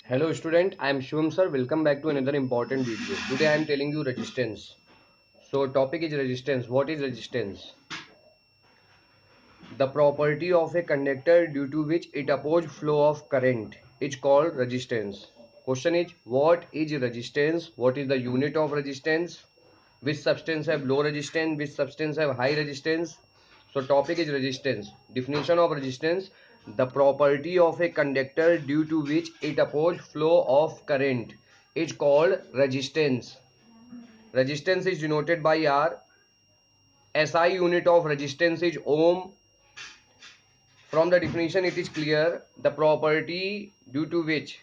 Hello student, I am Shivam sir. Welcome back to another important video. Today I am telling you resistance. So topic is resistance. What is resistance? The property of a conductor due to which it opposes flow of current is called resistance. Question is, what is resistance? What is the unit of resistance? Which substance have low resistance? Which substance have high resistance? So topic is resistance. Definition of resistance: the property of a conductor due to which it opposes flow of current is called resistance. Resistance is denoted by R. SI unit of resistance is ohm. From the definition it is clear the property due to which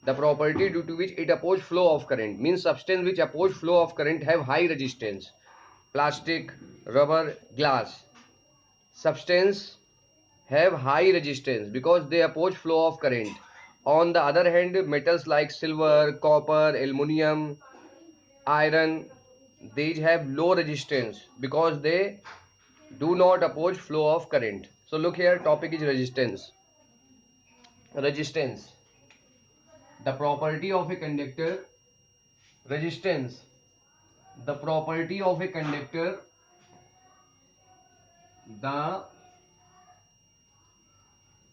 it opposes flow of current means substance which oppose flow of current have high resistance. Plastic, rubber, glass substance have high resistance because they oppose flow of current. On the other hand, metals like silver, copper, aluminum, iron, these have low resistance because they do not oppose flow of current. So look here, topic is resistance. Resistance, the property of a conductor. Resistance, the property of a conductor. The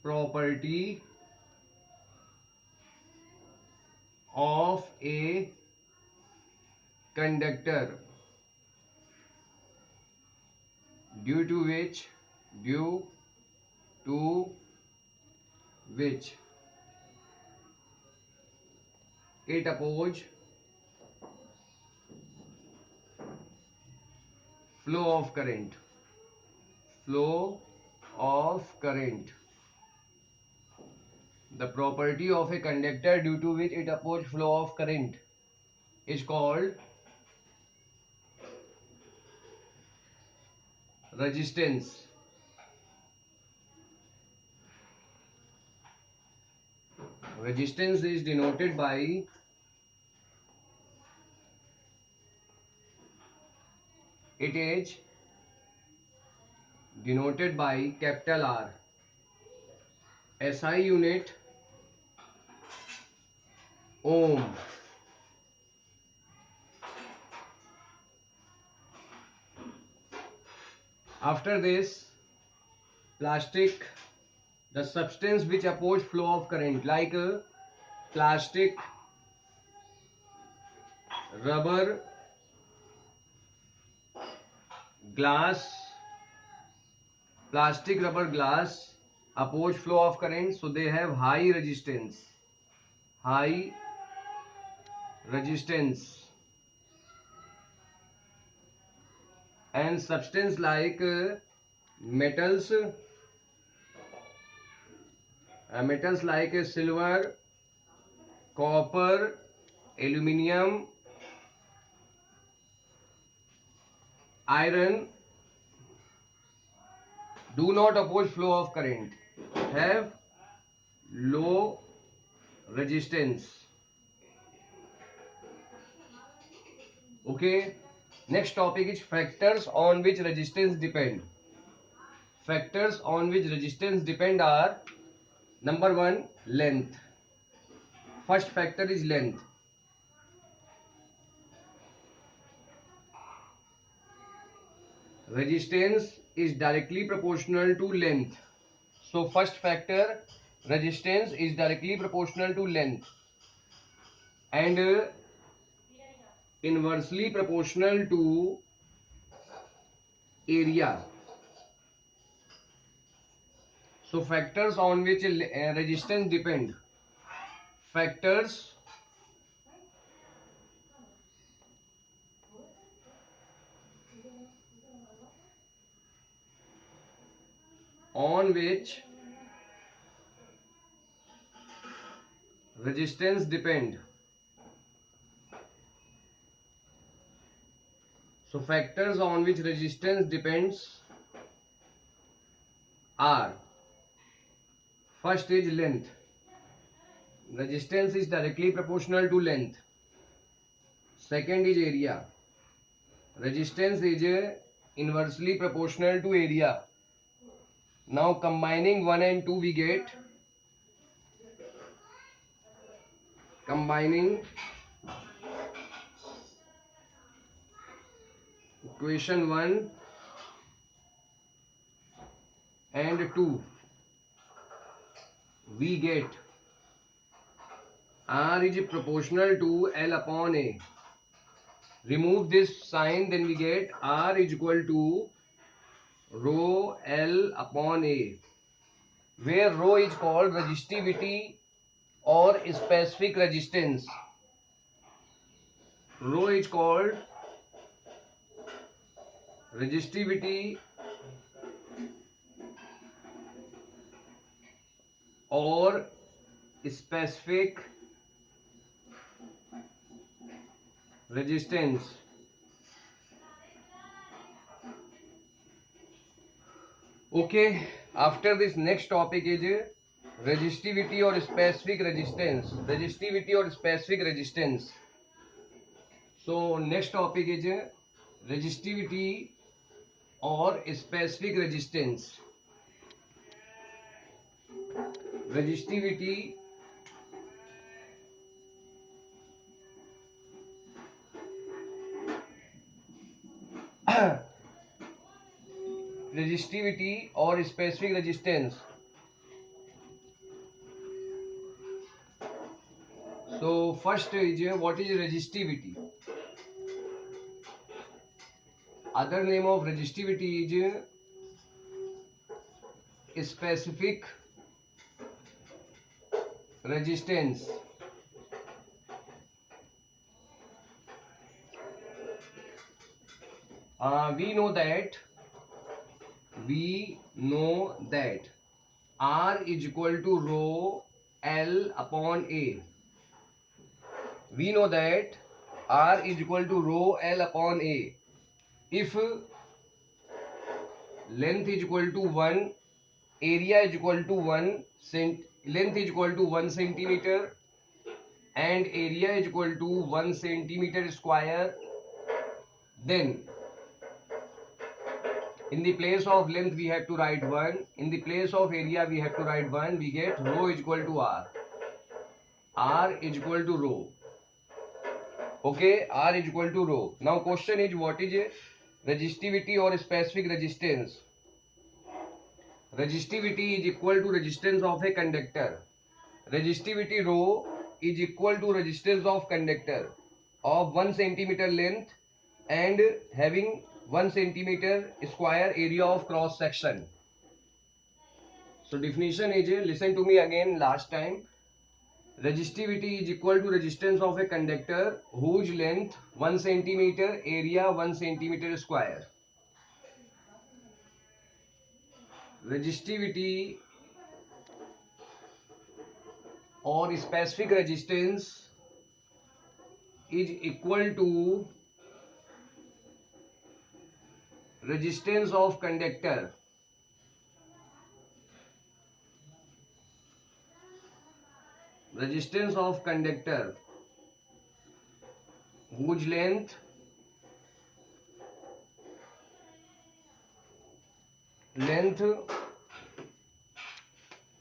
property of a conductor due to which it oppose flow of current. Flow of current, the property of a conductor due to which it oppose flow of current is called resistance. Resistance is denoted by it is denoted by capital R. SI unit ohm. After this, plastic, the substance which oppose flow of current like plastic, rubber, glass. Plastic, rubber, glass oppose flow of current, so they have high resistance. High resistance. And substance like metals like silver, copper, aluminum, iron do not oppose flow of current, have low resistance. Okay, next topic is factors on which resistance depend. Factors on which resistance depend are: number 1, length. First factor is length. Resistance is directly proportional to length. So first factor, resistance is directly proportional to length and inversely proportional to area. So factors on which resistance depend. Factors on which resistance depend. So factors on which resistance depends are: first is length. Resistance is directly proportional to length. Second is area. Resistance is inversely proportional to area. Now combining 1 and 2 we get combining equation 1 and 2, we get R is proportional to L upon A. Remove this sign, then we get R is equal to rho L upon A, where rho is called resistivity or specific resistance. Rho is called resistivity or specific resistance. Okay, after this next topic is resistivity or specific resistance. Resistivity or specific resistance. So next topic is resistivity or specific resistance. Resistivity resistivity or specific resistance. So first is what is resistivity? Other name of resistivity is specific resistance. We know that R is equal to rho L upon A. We know that R is equal to rho L upon A. If length is equal to 1, area is equal to 1, length is equal to 1 centimeter and area is equal to 1 centimeter square, then in the place of length we have to write 1, in the place of area we have to write 1, we get rho is equal to R. R is equal to rho. Okay, R is equal to rho. Now question is what is resistivity or specific resistance? Resistivity is equal to resistance of a conductor. Resistivity rho is equal to resistance of conductor of 1 centimeter length and having 1 centimeter square area of cross section. So definition is, listen to me again last time. Resistivity is equal to resistance of a conductor whose length 1 centimeter, area 1 centimeter square. Resistivity or specific resistance is equal to resistance of conductor whose length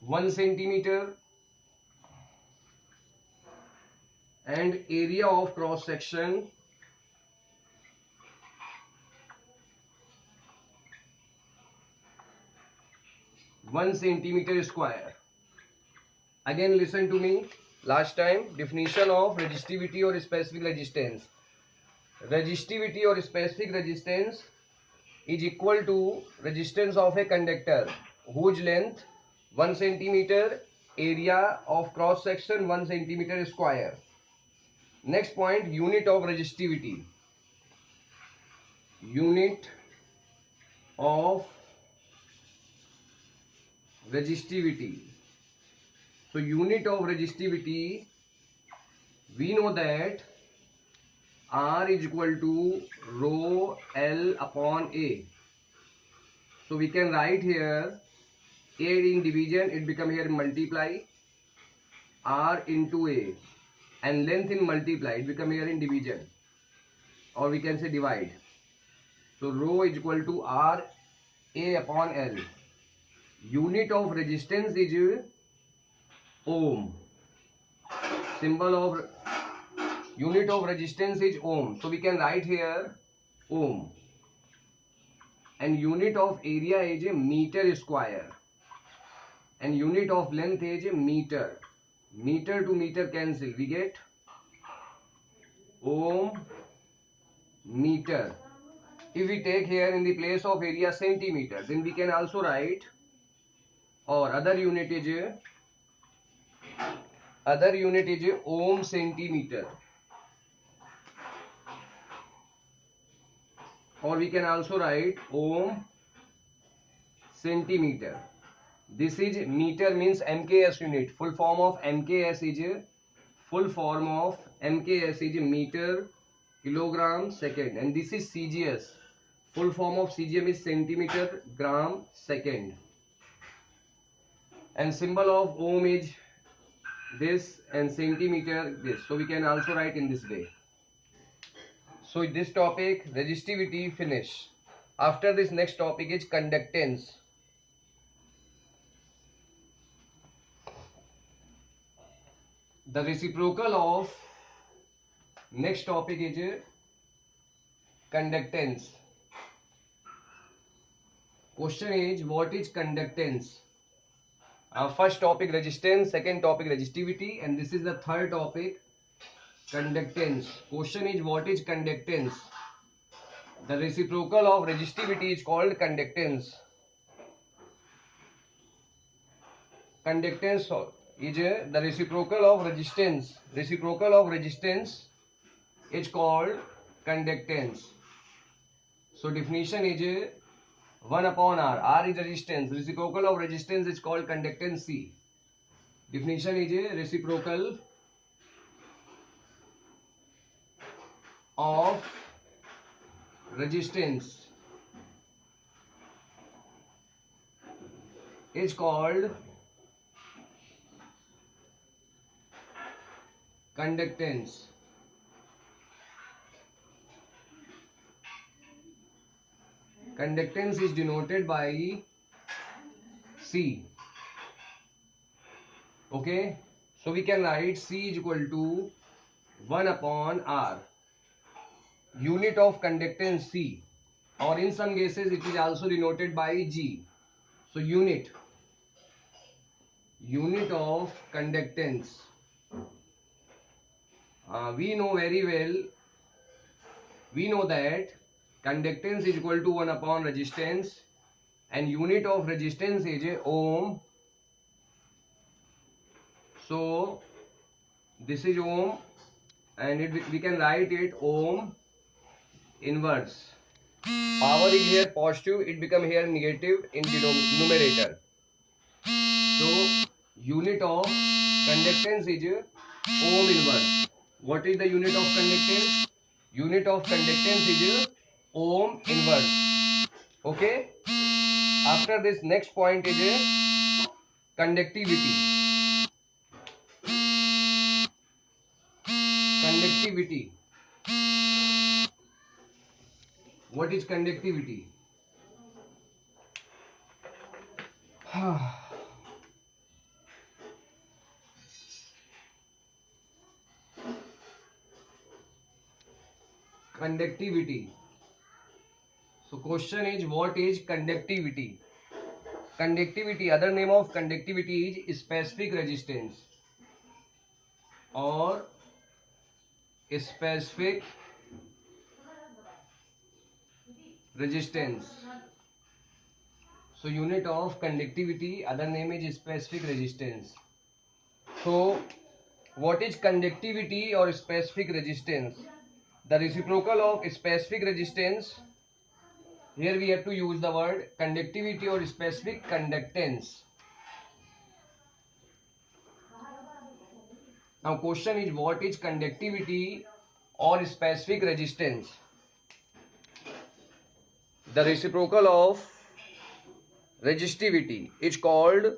1 centimeter and area of cross section 1 centimeter square. Again listen to me last time. Definition of resistivity or specific resistance. Resistivity or specific resistance is equal to resistance of a conductor whose length 1 centimeter, area of cross section 1 centimeter square. Next point, unit of resistivity. Unit of resistivity. So unit of resistivity, we know that R is equal to rho L upon A. So we can write here A in division, it become here multiply R into A, and length in multiply, it become here in division, or we can say divide. So rho is equal to R A upon L. Unit of resistance is ohm. symbol of unit of resistance is ohm. So we can write here ohm. And unit of area is a meter square. And unit of length is a meter. Meter to meter cancel. We get ohm meter. If we take here in the place of area centimeter, then we can also write, or other unit is ohm centimeter, or we can also write ohm centimeter. This is meter means MKS unit. Full form of MKS is meter kilogram second, and this is CGS. Full form of CGM is centimeter gram second. And symbol of ohm is this and centimeter this. So we can also write in this way. So this topic resistivity finish. After this, next topic is conductance. The reciprocal of next topic is conductance. Question is, what is conductance? First topic resistance, second topic resistivity, and this is the third topic conductance. Question is, what is conductance? The reciprocal of resistivity is called conductance. Conductance is the reciprocal of resistance. Reciprocal of resistance is called conductance. So definition is 1 upon R. R is resistance. Reciprocal of resistance is called conductance C. Definition is reciprocal of resistance is called conductance. Conductance is denoted by C. Okay, so we can write C is equal to 1 upon R. Unit of conductance C, or in some cases it is also denoted by G. So unit of conductance. We know very well, we know that conductance is equal to 1 upon resistance, and unit of resistance is ohm. So this is ohm, and we can write it ohm inverse. Power is here positive, it become here negative in numerator. So unit of conductance is ohm inverse. What is the unit of conductance? Unit of conductance is ohm inverse. Okay. After this, next point is conductivity. Conductivity. What is conductivity? Conductivity. So question is, what is conductivity? Conductivity, other name of conductivity is specific resistance or specific resistance. So unit of conductivity, other name is specific resistance. So what is conductivity or specific resistance? The reciprocal of specific resistance. Here we have to use the word conductivity or specific conductance. Now question is, what is conductivity or specific resistance? The reciprocal of resistivity is called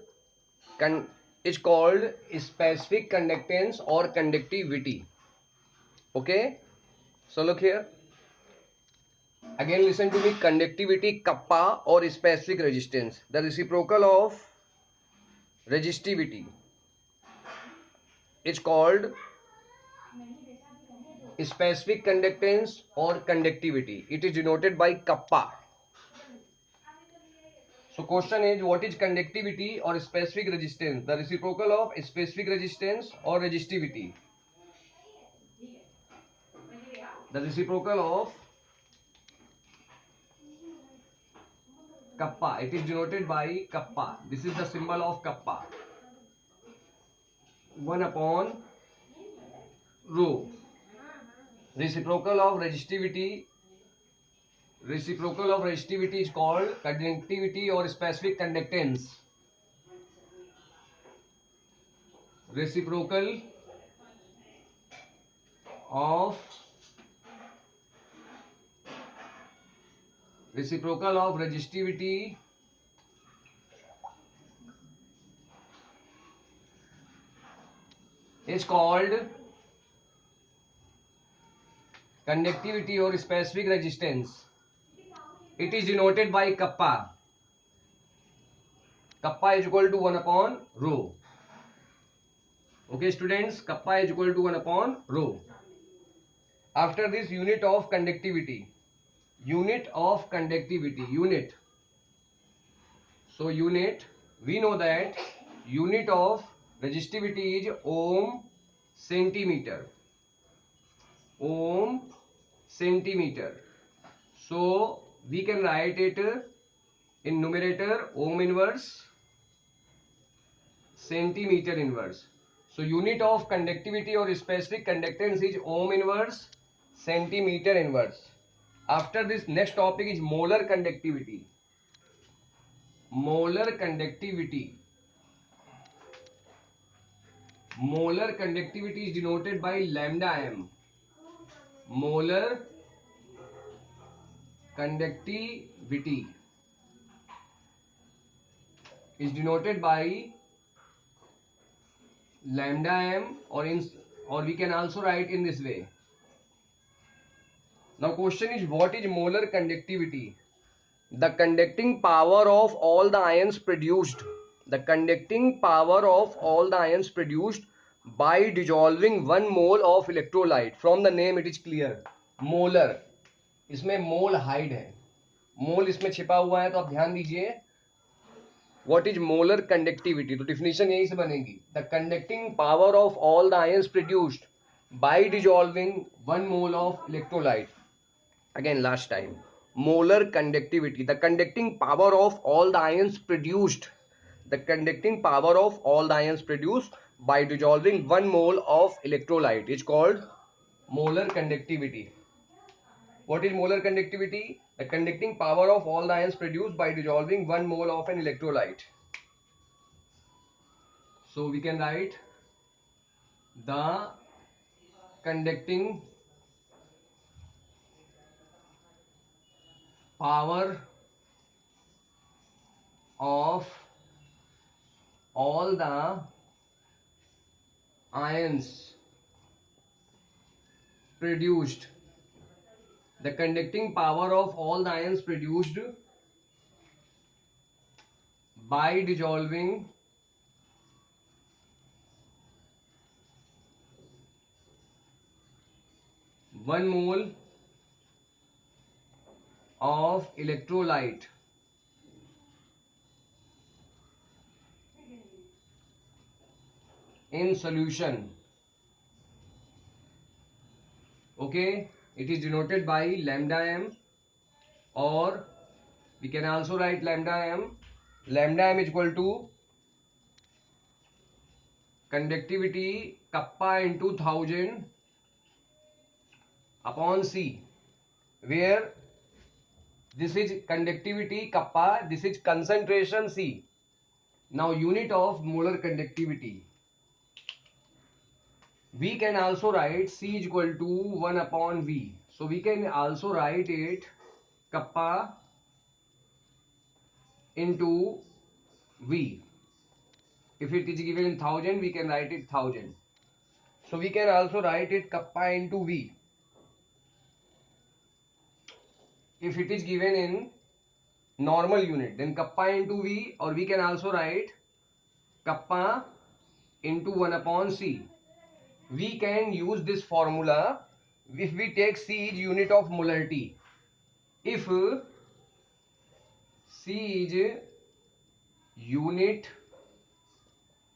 specific conductance or conductivity. Okay, so look here again, listen to me. Conductivity, kappa, or specific resistance. The reciprocal of resistivity is called specific conductance or conductivity. It is denoted by kappa. So question is, what is conductivity or specific resistance? The reciprocal of specific resistance or resistivity. The reciprocal of kappa. It is denoted by kappa. This is the symbol of kappa. 1 upon rho. Reciprocal of resistivity. Reciprocal of resistivity is called conductivity or specific conductance. Reciprocal of resistivity is called conductivity or specific resistance. It is denoted by kappa. Kappa is equal to 1 upon rho. Okay students, kappa is equal to 1 upon rho. After this, unit of conductivity. Unit of conductivity. Unit. So unit, we know that unit of resistivity is ohm centimeter. Ohm centimeter. So we can write it in numerator ohm inverse, centimeter inverse. So unit of conductivity or specific conductance is ohm inverse, centimeter inverse. After this, next topic is molar conductivity. Molar conductivity. Molar conductivity is denoted by lambda m. Molar conductivity is denoted by lambda m, or we can also write in this way. Now question is, what is molar conductivity? The conducting power of all the ions produced. The conducting power of all the ions produced by dissolving 1 mole of electrolyte. From the name it is clear. Molar. इसमें मोल hide है, मोल इसमें छिपा हुआ है, तो आप ध्यान दीजिए. What is molar conductivity? तो डिफिनेशन यही से बनेगी. The conducting power of all the ions produced by dissolving 1 mole of electrolyte. Again, last time. Molar conductivity. The conducting power of all the ions produced. The conducting power of all the ions produced by dissolving 1 mole of electrolyte is called molar conductivity. What is molar conductivity? The conducting power of all the ions produced by dissolving 1 mole of an electrolyte. So we can write the conducting power of all the ions produced. The conducting power of all the ions produced by dissolving 1 mole of electrolyte in solution. Okay, it is denoted by lambda m, or we can also write lambda m. Lambda m is equal to conductivity kappa into 1000 upon C, where this is conductivity kappa, this is concentration C. Now unit of molar conductivity. We can also write C is equal to 1 upon V. So we can also write it kappa into V. If it is given in 1000, we can write it 1000. So we can also write it kappa into V. If it is given in normal unit, then kappa into V, or we can also write kappa into 1 upon C. we can use this formula if we take C is unit of molarity. If C is unit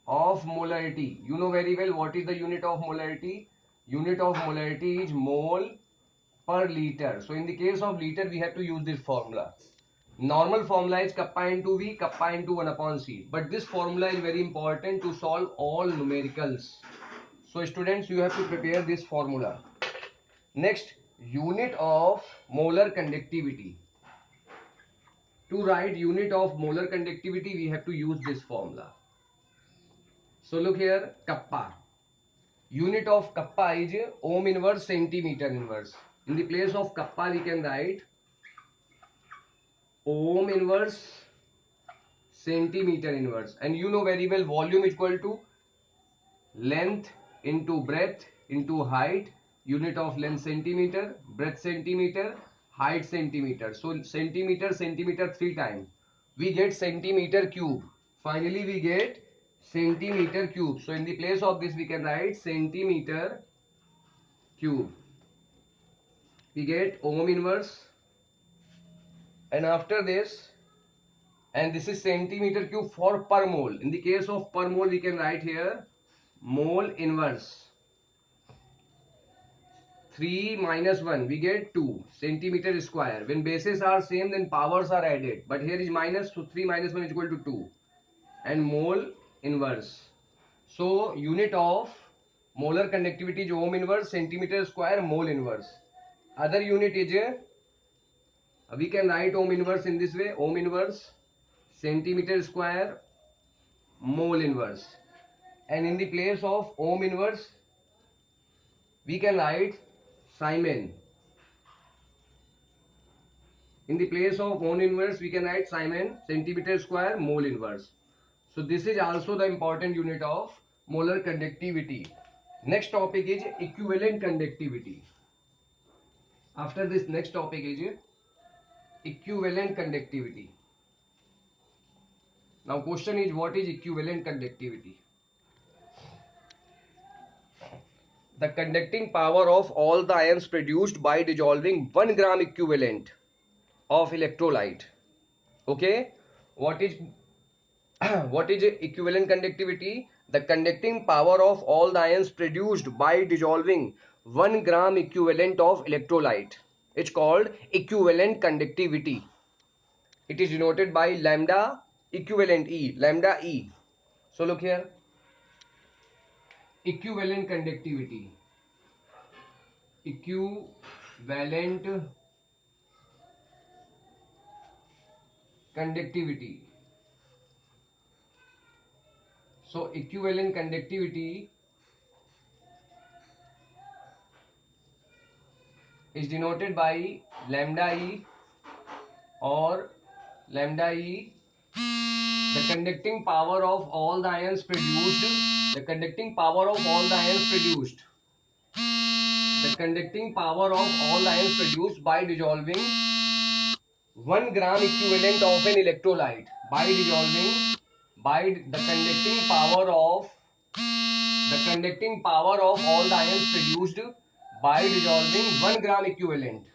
of molarity, you know very well what is the unit of molarity. Unit of molarity is mole per liter. So in the case of liter, we have to use this formula. Normal formula is kappa into V, kappa into 1 upon C. But this formula is very important to solve all numericals. So students, you have to prepare this formula. Next, unit of molar conductivity. To write unit of molar conductivity, we have to use this formula. So look here, kappa. Unit of kappa is ohm inverse centimeter inverse. In the place of kappa, we can write ohm inverse centimeter inverse. And you know very well volume is equal to length into breadth into height. Unit of length centimeter, breadth centimeter, height centimeter. So centimeter, centimeter 3 times. We get centimeter cube. Finally we get centimeter cube. So in the place of this we can write centimeter cube. We get ohm inverse, and after this, and this is centimeter cube for per mole. In the case of per mole we can write here mole inverse. 3 minus 1 we get 2 centimeter square. When bases are same then powers are added, but here is minus, so 3 minus 1 is equal to 2, and mole inverse. So unit of molar conductivity is ohm inverse centimeter square mole inverse. Other unit is we can write ohm inverse in this way, ohm inverse centimeter square mole inverse, and in the place of ohm inverse we can write Simon. In the place of ohm inverse we can write Simon centimeter square mole inverse. So this is also the important unit of molar conductivity. Next topic is equivalent conductivity. After this, next topic is equivalent conductivity. Now question is, what is equivalent conductivity? The conducting power of all the ions produced by dissolving 1 gram equivalent of electrolyte. Okay, what is what is equivalent conductivity? The conducting power of all the ions produced by dissolving 1 gram equivalent of electrolyte. It's called equivalent conductivity. It is denoted by lambda equivalent E, lambda E. So look here, equivalent conductivity. Equivalent conductivity. So equivalent conductivity is denoted by lambda E or lambda E. The conducting power of all the ions produced. The conducting power of all the ions produced. The conducting power of all the ions produced by dissolving 1 gram equivalent of an electrolyte. By dissolving, by the conducting power of all the ions produced by dissolving 1 gram equivalent.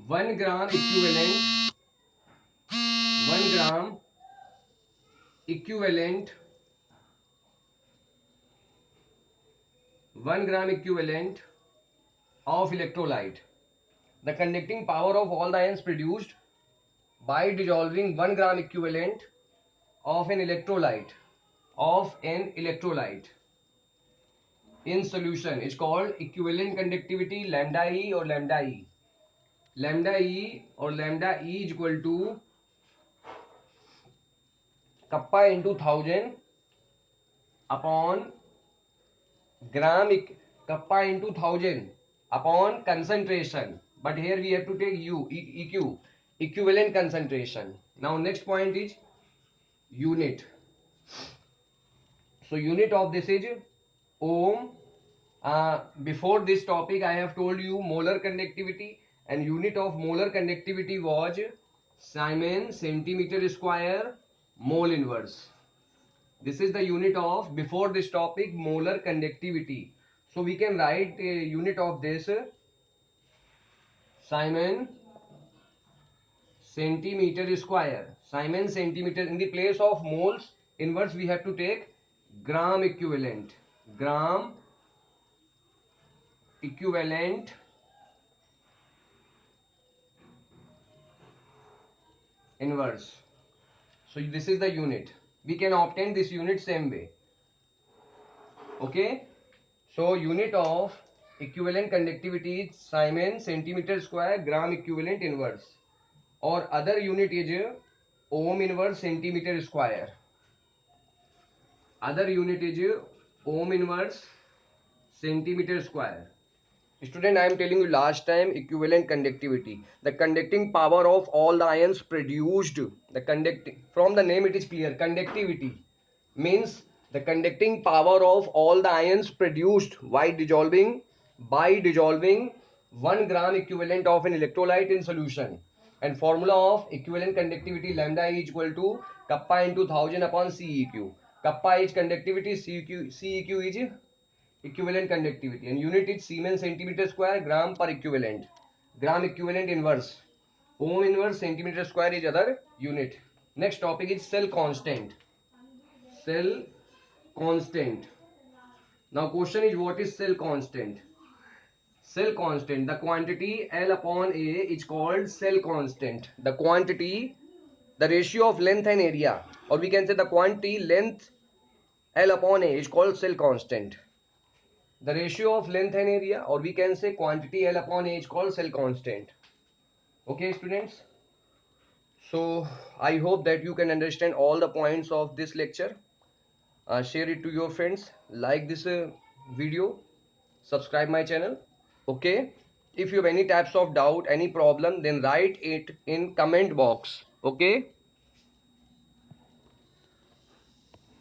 1 gram equivalent. 1 gram equivalent. 1 gram equivalent of electrolyte. The conducting power of all the ions produced by dissolving 1 gram equivalent of an electrolyte in solution is called equivalent conductivity, lambda E or lambda E. Lambda E or lambda E is equal to kappa into 1000 upon gram, kappa into 1000 upon concentration, but here we have to take U, EQ, equivalent concentration. Now next point is unit. So unit of this is ohm. Before this topic I have told you molar conductivity, and unit of molar conductivity was Simon centimeter square mole inverse. This is the unit of, before this topic, molar conductivity. So we can write a unit of this, Simon centimeter square. Simon centimeter, in the place of moles inverse we have to take gram equivalent. Gram equivalent inverse. So this is the unit. We can obtain this unit same way. Okay. So unit of equivalent conductivity is Simon centimeter square gram equivalent inverse. Or other unit is ohm inverse centimeter square. Other unit is ohm inverse centimeter square. Student, I am telling you last time, equivalent conductivity. The conducting power of all the ions produced. The conducting, from the name it is clear. Conductivity means the conducting power of all the ions produced by dissolving 1 gram equivalent of an electrolyte in solution. And formula of equivalent conductivity, lambda is equal to kappa into 1000 upon CEQ. Kappa is conductivity, CEQ is equivalent conductivity, and unit is Siemens centimeter square gram per equivalent. Gram equivalent inverse. Ohm inverse centimeter square is other unit. Next topic is cell constant. Cell constant. Now question is, what is cell constant? Cell constant, the quantity L upon A is called cell constant. The quantity, the ratio of length and area, or we can say the quantity length L upon A is called cell constant. The ratio of length and area, or we can say quantity L upon A, is called cell constant. Okay, students. So I hope that you can understand all the points of this lecture. Share it to your friends. Like this video. Subscribe my channel. Okay. If you have any types of doubt, any problem, then write it in comment box. Okay.